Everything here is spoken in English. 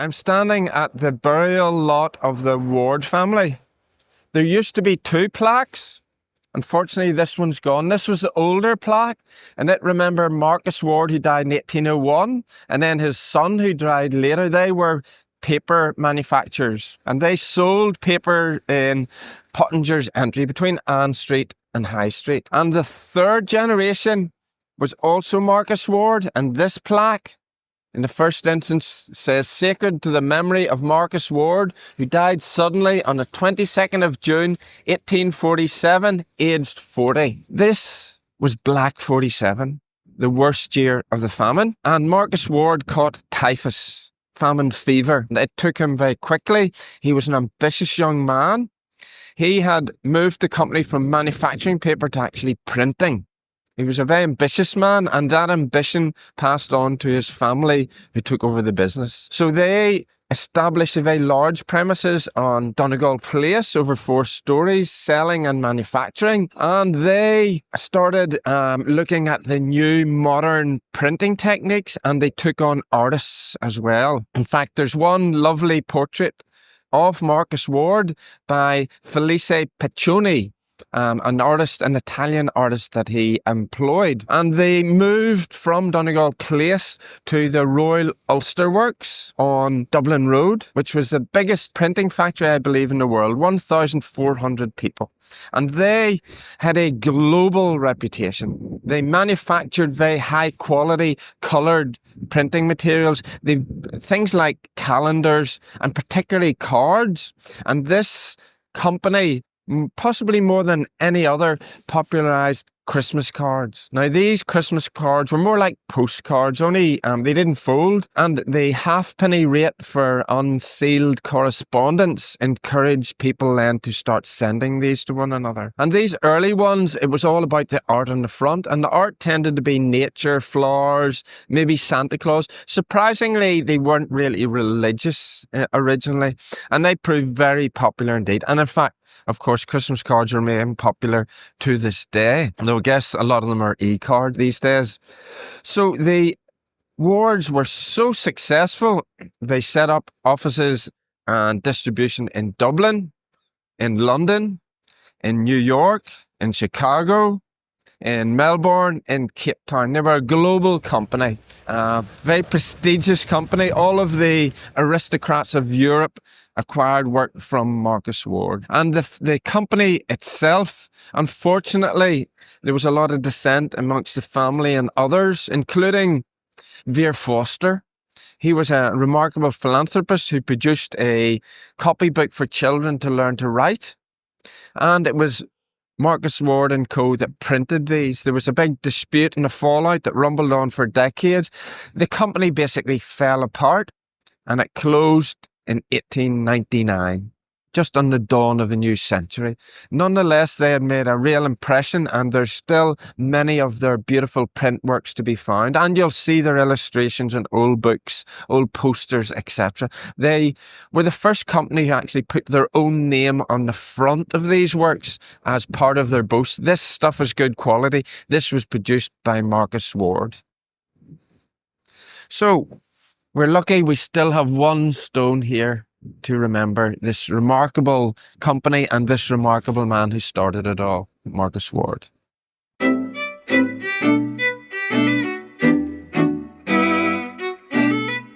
I'm standing at the burial lot of the Ward family. There used to be two plaques. Unfortunately, this one's gone. This was the older plaque, and it remember Marcus Ward, who died in 1801, and then his son, who died later. They were paper manufacturers, and they sold paper in Pottinger's Entry between Ann Street and High Street. And the third generation was also Marcus Ward, and this plaque, in the first instance, says, "Sacred to the memory of Marcus Ward, who died suddenly on the 22nd of June, 1847, aged 40. This was Black 47, the worst year of the famine. And Marcus Ward caught typhus, famine fever. It took him very quickly. He was an ambitious young man. He had moved the company from manufacturing paper to actually printing. He was a very ambitious man, and that ambition passed on to his family, who took over the business. So they established a very large premises on Donegal Place, over 4 stories, selling and manufacturing. And they started looking at the new modern printing techniques, and they took on artists as well. In fact, there's one lovely portrait of Marcus Ward by Felice Piccioni, an artist, an Italian artist that he employed. And they moved from Donegal Place to the Royal Ulster Works on Dublin Road, which was the biggest printing factory, I believe, in the world, 1,400 people. And they had a global reputation. They manufactured very high quality coloured printing materials, things like calendars and particularly cards. And this company, possibly more than any other, popularised Christmas cards. Now, these Christmas cards were more like postcards, only they didn't fold, and the halfpenny rate for unsealed correspondence encouraged people then to start sending these to one another. And these early ones, it was all about the art on the front, and the art tended to be nature, flowers, maybe Santa Claus. Surprisingly, they weren't really religious originally, and they proved very popular indeed. And in fact, of course, Christmas cards remain popular to this day, though I guess a lot of them are e-card these days. So the Wards were so successful, they set up offices and distribution in Dublin, in London, in New York, in Chicago, in Melbourne, in Cape Town. They were a global company, very prestigious company. All of the aristocrats of Europe acquired work from Marcus Ward. And the company itself, unfortunately, there was a lot of dissent amongst the family and others, including Vere Foster. He was a remarkable philanthropist who produced a copybook for children to learn to write. And it was Marcus Ward and co. that printed these. There was a big dispute and a fallout that rumbled on for decades. The company basically fell apart, and it closed in 1899, just on the dawn of a new century. Nonetheless, they had made a real impression, and there's still many of their beautiful print works to be found, and you'll see their illustrations in old books, old posters, etc. They were the first company who actually put their own name on the front of these works as part of their boast. This stuff is good quality. This was produced by Marcus Ward. So we're lucky we still have one stone here to remember this remarkable company and this remarkable man who started it all, Marcus Ward.